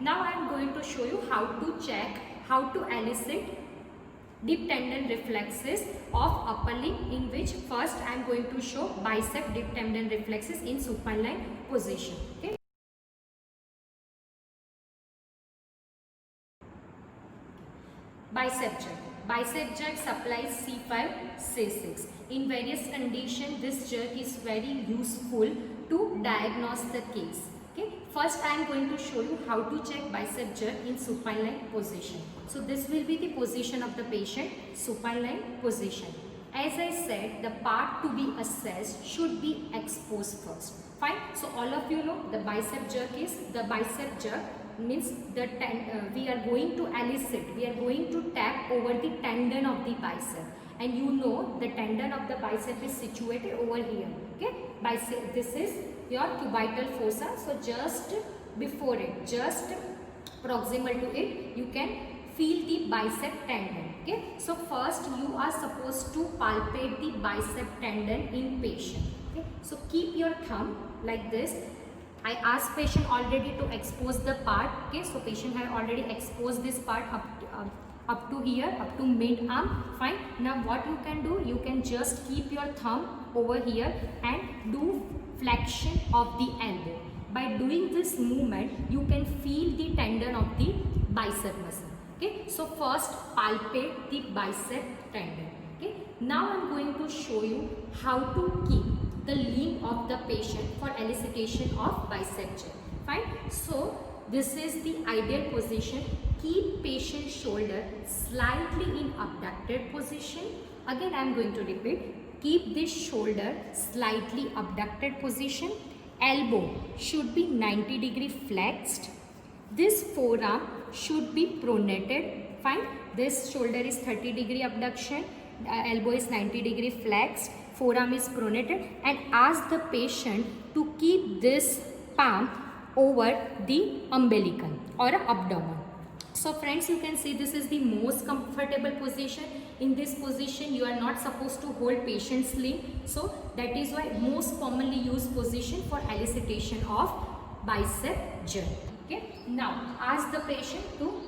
Now I am going to show you how to check, how to elicit deep tendon reflexes of upper limb, in which first I am going to show bicep deep tendon reflexes in supine position. Okay. Bicep jerk. Bicep jerk supplies C5, C6. In various conditions, this jerk is very useful to diagnose the case. Okay. First, I am going to show you how to check bicep jerk in supine position. So, this will be the position of the patient, supine position. As I said, the part to be assessed should be exposed first. Fine. So, all of you know the bicep jerk means we are going to elicit, we are going to tap over the tendon of the bicep, and you know the tendon of the bicep is situated over here. Okay, bicep, this is your cubital fossa. So just before it, just proximal to it, you can feel the bicep tendon. Okay, so first you are supposed to palpate the bicep tendon in patient. Okay, so keep your thumb like this. I asked patient already to expose the part. Okay, so patient had already exposed this part up to here, up to mid arm. Fine. Now what you can do, you can just keep your thumb over here and do flexion of the elbow. By doing this movement, you can feel the tendon of the bicep muscle. Okay, so first palpate the bicep tendon. Okay, now I am going to show you how to keep the limb of the patient for elicitation of bicep jerk. Fine. So this is the ideal position. Keep patient shoulder slightly in abducted position. Again I am going to repeat. Keep this shoulder slightly abducted position. Elbow should be 90° flexed. This forearm should be pronated. Fine. This shoulder is 30° abduction. Elbow is 90° flexed. Forearm is pronated, and ask the patient to keep this palm over the umbilical or abdomen. So friends, you can see this is the most comfortable position. In this position, you are not supposed to hold patient's limb. So that is why most commonly used position for elicitation of bicep jerk. Okay. Now ask the patient to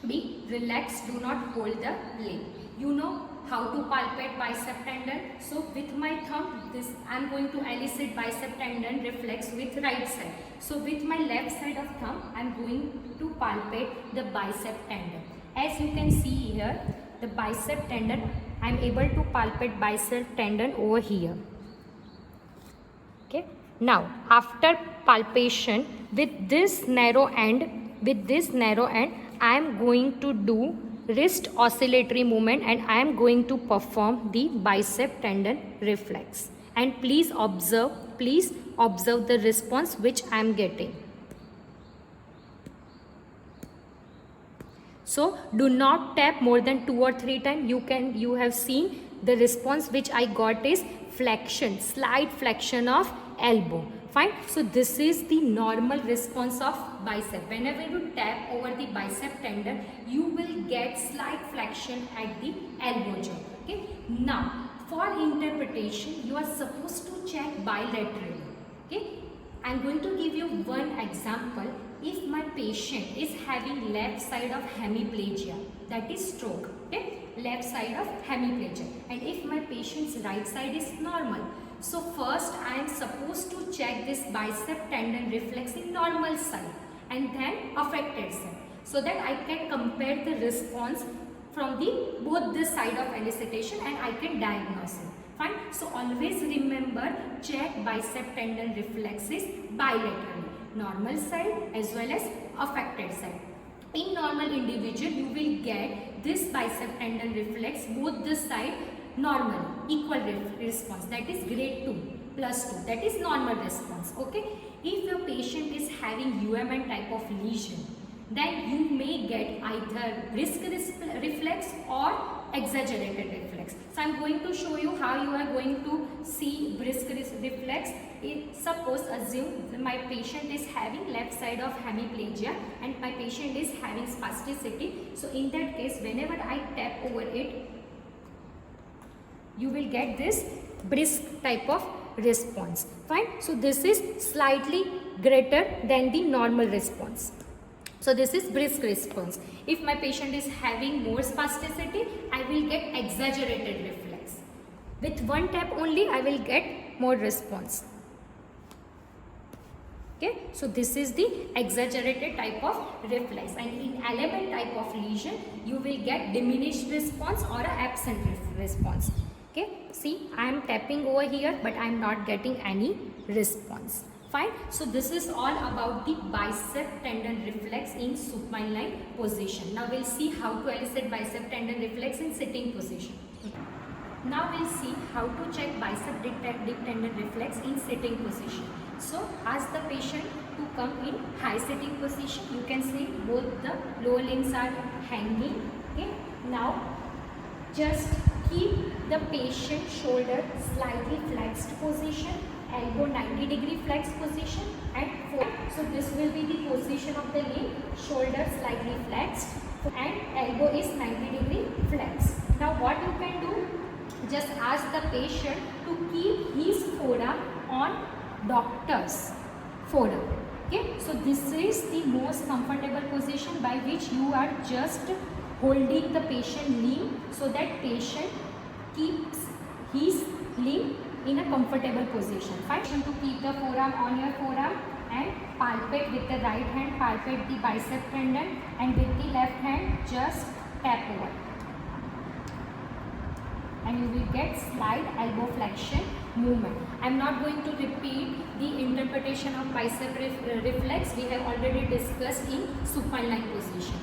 be relaxed. Do not hold the limb. You know how to palpate bicep tendon. So with my thumb, this I am going to elicit bicep tendon reflex with right side. So with my left side of thumb, I am going to palpate the bicep tendon. As you can see here, the bicep tendon, I am able to palpate bicep tendon over here. Okay. Now after palpation with this narrow end, I am going to do wrist oscillatory movement, and I am going to perform the bicep tendon reflex. And please observe the response which I am getting. So do not tap more than 2 or 3 times. You have seen the response which I got is flexion, slight flexion of elbow. Fine. So this is the normal response of bicep. Whenever you tap over the bicep tendon, you will get slight flexion at the elbow joint. Okay. Now for interpretation, you are supposed to check bilaterally. Okay. I am going to give you one example. If my patient is having left side of hemiplegia, that is stroke. Okay. Left side of hemiplegia, and if my patient's right side is normal. So first I am supposed to check this bicep tendon reflex in normal side and then affected side, so that I can compare the response from both the side of elicitation and I can diagnose it. Fine. So always remember, check bicep tendon reflexes bilaterally, normal side as well as affected side. In normal individual, you will get this bicep tendon reflex both the side normal, equal response, that is grade 2 plus 2, that is normal response. Okay. If your patient is having UMN type of lesion, then you may get either brisk reflex or exaggerated reflex. So I am going to show you how you are going to see brisk reflex. Suppose assume my patient is having left side of hemiplegia and my patient is having spasticity. So in that case, whenever I tap over it, you will get this brisk type of response. Fine. So this is slightly greater than the normal response. So this is brisk response. If my patient is having more spasticity, I will get exaggerated reflex. With one tap only, I will get more response. Okay, so this is the exaggerated type of reflex, and in element type of lesion, you will get diminished response or a absent response. Okay, see, I am tapping over here, but I am not getting any response. Fine. So this is all about the bicep tendon reflex in supine line position. Now we'll see how to elicit bicep tendon reflex in sitting position. Now we'll see how to check bicep deep tendon reflex in sitting position. So ask the patient to come in high sitting position. You can see both the lower limbs are hanging. Okay. Now just keep the patient shoulder slightly flexed position, elbow 90-degree flexed position and forward. So this will be the position of the limb, shoulder slightly flexed and elbow is 90-degree flexed. Now what you can do, just ask the patient to keep his forearm on doctor's forearm. Okay, so this is the most comfortable position by which you are just holding the patient limb so that patient keeps his limb in a comfortable position. Fine. To keep the forearm on your forearm and palpate with the right hand, palpate the bicep tendon and with the left hand just tap over. And you will get slight elbow flexion movement. I am not going to repeat the interpretation of bicep reflex. We have already discussed in supine line position.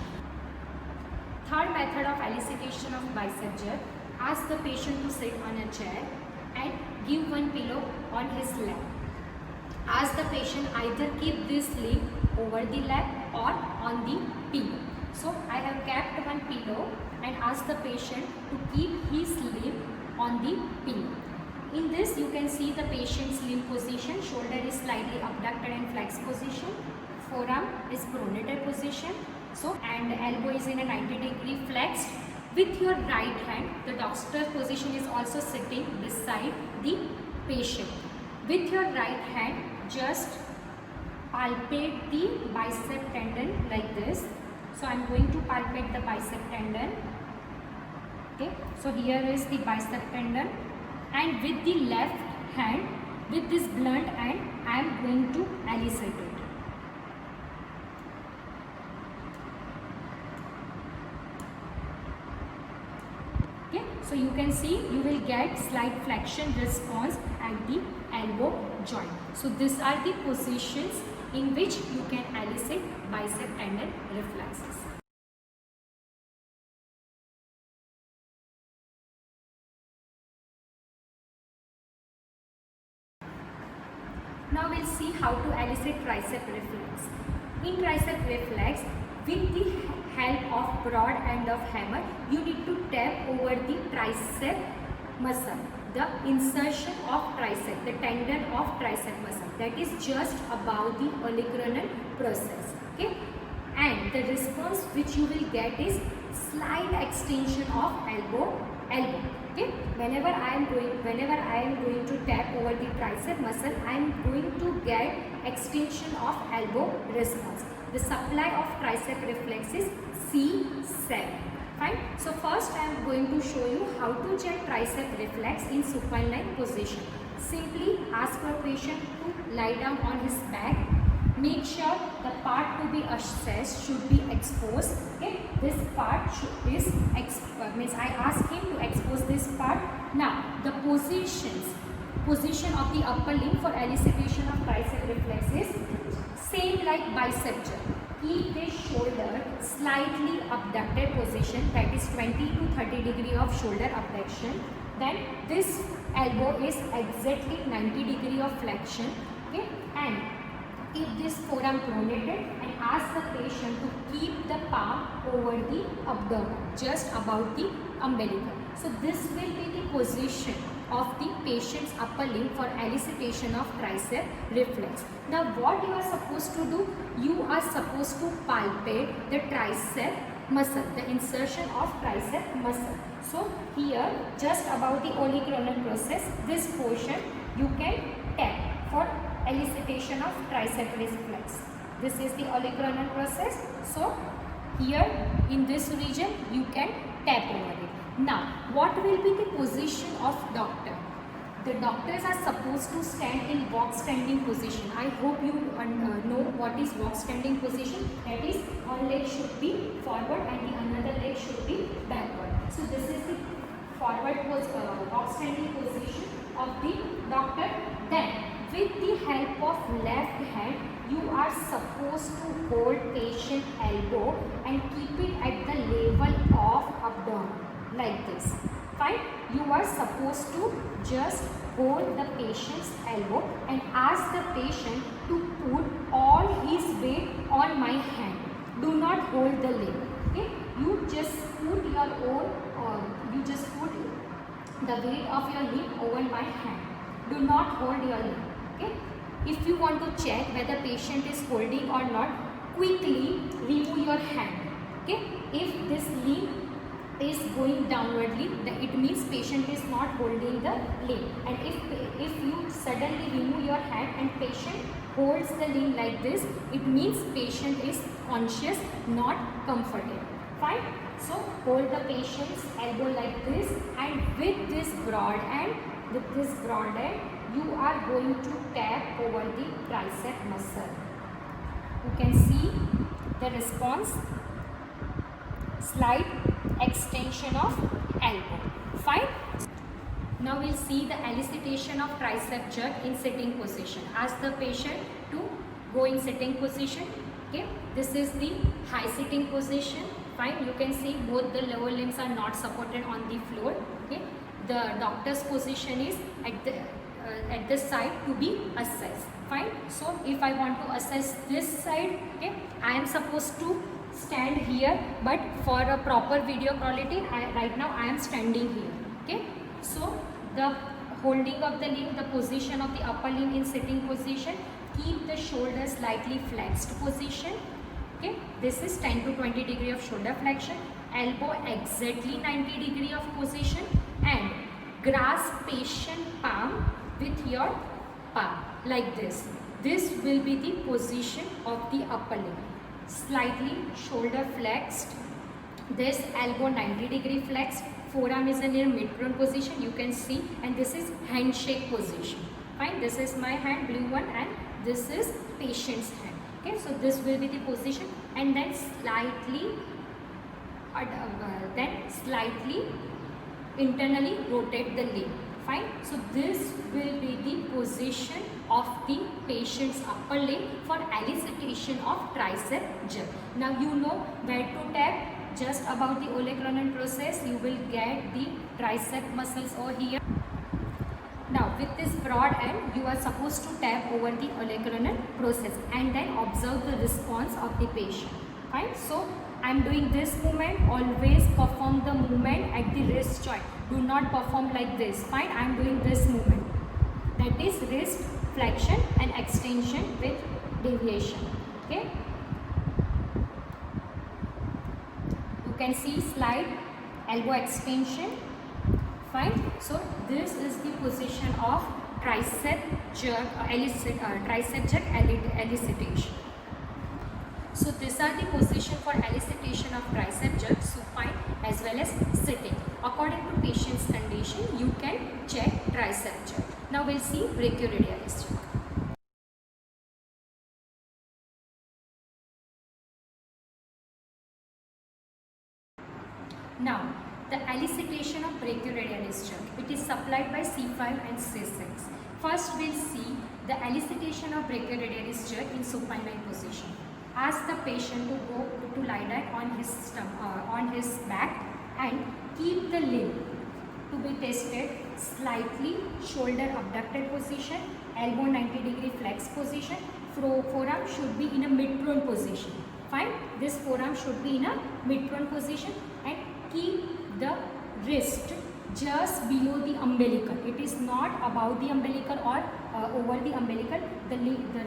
Third method of elicitation of bicep jerk, ask the patient to sit on a chair and give one pillow on his lap. Ask the patient either keep this limb over the lap or on the pillow. So I have kept one pillow and ask the patient to keep his limb on the pillow. In this you can see the patient's limb position, shoulder is slightly abducted and flexed position, forearm is pronated position, so and elbow is in a 90-degree flexed. With your right hand, the doctor's position is also sitting beside the patient. With your right hand, just palpate the bicep tendon like this. So I am going to palpate the bicep tendon. Okay, so here is the bicep tendon, and with the left hand, with this blunt end, I am going to elicit it. Okay, so you can see you will get slight flexion response at the elbow joint. So these are the positions in which you can elicit bicep tendon reflexes. Now we'll see how to elicit tricep reflex. In tricep reflex, with the help of broad end of hammer, you need to tap over the tricep muscle, the insertion of tricep, the tendon of tricep muscle, that is just above the olecranon process. Okay, and the response which you will get is slight extension of elbow. Okay, whenever I am going to tap over the tricep muscle, I am going to get extension of elbow response. The supply of tricep reflex is C7. Fine. So first I am going to show you how to check tricep reflex in supine line position. Simply ask your patient to lie down on his back. Make sure the part to be assessed should be exposed. Okay, this part is exposed. Means I ask him to expose this part. Now the position of the upper limb for elicitation of tricep reflex is same like bicep jerk. Keep the shoulder slightly abducted position, that is 20 to 30 degree of shoulder abduction. Then this elbow is exactly 90 degree of flexion. Okay, and keep this forearm pronated and ask the patient to keep the palm over the abdomen, just above the umbilical. So this will be the position of the patient's upper limb for elicitation of tricep reflex. Now what you are supposed to do? You are supposed to palpate the tricep muscle, the insertion of tricep muscle. So here, just above the olecranon process, this portion you can tap for elicitation of tricep reflex. This is the olecranon process. So here in this region you can tap over it. Now what will be the position of doctor? The doctors are supposed to stand in walk standing position. I hope you know what is walk standing position. That is, one leg should be forward and the another leg should be backward. So this is the forward walk standing position of the doctor. Then with the help of left hand, you are supposed to hold patient elbow and keep it at the level of abdomen like this. Fine. You are supposed to just hold the patient's elbow and ask the patient to put all his weight on my hand. Do not hold the leg. Okay. You just put your own, you just put the weight of your leg over my hand. Do not hold your leg. Okay. If you want to check whether patient is holding or not, quickly remove your hand. Okay. If this limb is going downwardly, it means patient is not holding the limb. And if you suddenly remove your hand and patient holds the limb like this, it means patient is conscious, not comfortable. Fine. So hold the patient's elbow like this, and with this broad end, you are going to tap over the tricep muscle. You can see the response. Slight extension of elbow. Fine. Now we'll see the elicitation of tricep jerk in sitting position. Ask the patient to go in sitting position. Okay. This is the high sitting position. Fine. You can see both the lower limbs are not supported on the floor. Okay. The doctor's position is at the side to be assessed. Fine. So if I want to assess this side, okay, I am supposed to stand here, but for a proper video quality, right now I am standing here. Okay. So the holding of the limb, the position of the upper limb in sitting position, keep the shoulders slightly flexed position. Okay. This is 10 to 20 degree of shoulder flexion. Elbow exactly 90 degree of position, and grasp patient palm with your palm like this. This will be the position of the upper limb. Slightly shoulder flexed, this elbow 90 degree flexed, forearm is in a mid-prone position, you can see, and this is handshake position. Fine. This is my hand, blue one, and this is patient's hand. Okay. So this will be the position, and then slightly internally rotate the limb. Fine. So this will be the position of the patient's upper limb for elicitation of tricep jerk. Now you know where to tap. Just about the olecranon process, you will get the tricep muscles over here. Now with this broad end, you are supposed to tap over the olecranon process and then observe the response of the patient. Fine. So I am doing this movement. Always perform the movement at the wrist joint. Do not perform like this. Fine. I am doing this movement. That is wrist flexion and extension with deviation. Okay. You can see slide, elbow extension. Fine. So this is the position of tricep jerk, tricep jerk elicitation. So these are the position for elicitation of tricep jerk, supine as well as sitting. According to patient's condition, you can check tricep jerk. Now we'll see brachioradialis jerk. Now the elicitation of brachioradialis jerk. It is supplied by C5 and C6. First we'll see the elicitation of brachioradialis jerk in supine position. Ask the patient to go to lie down on his stomach, on his back, and keep the limb to be tested. Slightly shoulder abducted position, elbow 90 degree flex position. Forearm should be in a mid-prone position. Fine. This forearm should be in a mid-prone position, and keep the wrist just below the umbilical. It is not above the umbilical or over the umbilical. The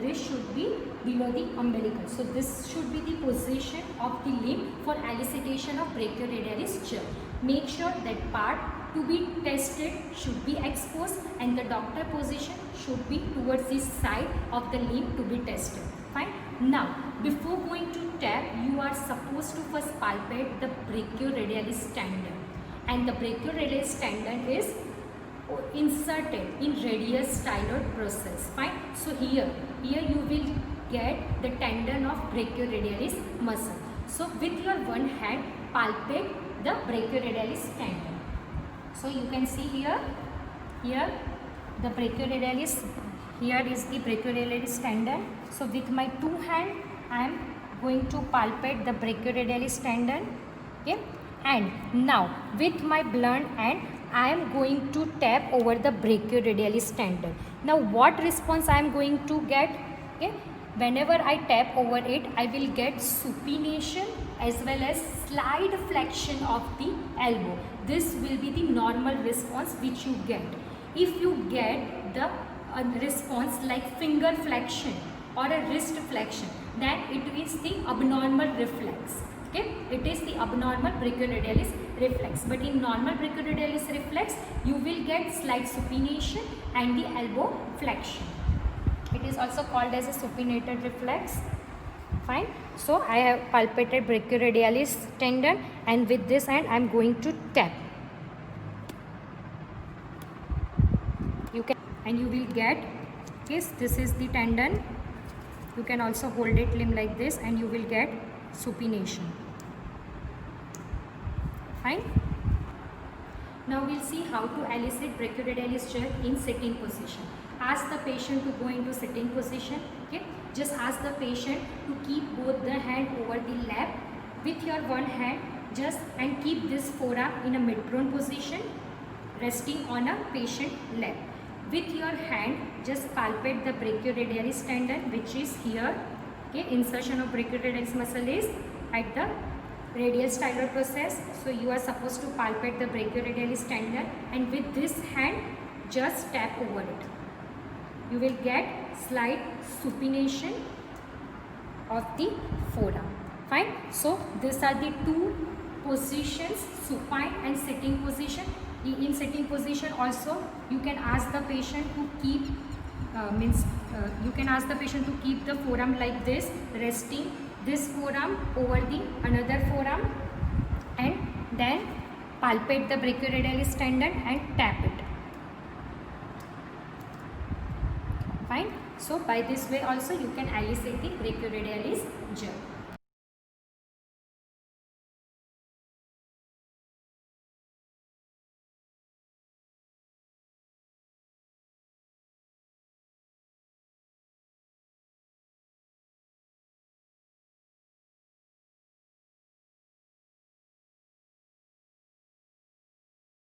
wrist should be below the umbilical. So this should be the position of the limb for elicitation of brachioradialis jerk. Make sure that part to be tested should be exposed, and the doctor position should be towards the side of the limb to be tested. Fine. Now, before going to tap, you are supposed to first palpate the brachioradialis tendon, and the brachioradialis tendon is inserted in radius styloid process. Fine. So here you will get the tendon of brachioradialis muscle. So with your one hand, palpate the brachioradialis tendon. So you can see here the brachioradialis, here is the brachioradialis tendon. So with my two hand, I am going to palpate the brachioradialis tendon. Okay, and now with my blunt hand, I am going to tap over the brachioradialis tendon. Now what response I am going to get? Okay, whenever I tap over it, I will get supination as well as slight flexion of the elbow. This will be the normal response which you get. If you get the response like finger flexion or a wrist flexion, then it is the abnormal reflex. Okay, it is the abnormal brachioradialis reflex. But in normal brachioradialis reflex, you will get slight supination and the elbow flexion. It is also called as a supinated reflex. Fine. So I have palpated brachioradialis tendon, and with this hand I am going to tap. You will get, yes, this is the tendon. You can also hold it limb like this and you will get supination. Fine. Now we'll see how to elicit brachioradialis jerk in sitting position. Ask the patient to go into sitting position. Okay, just ask the patient to keep both the hand over the lap with your one hand, just and keep this forearm in a mid-prone position, resting on a patient lap. With your hand, just palpate the brachioradialis tendon, which is here. Okay, insertion of brachioradialis muscle is at the radial styloid process. So you are supposed to palpate the brachioradialis tendon, and with this hand, just tap over it. You will get slight supination of the forearm. Fine. So these are the two positions, supine and sitting position. In sitting position also, you can ask the patient to keep the forearm like this, resting this forearm over the another forearm, and then palpate the brachioradialis tendon and tap it. Fine. So by this way also you can elicit the brachioradialis jerk.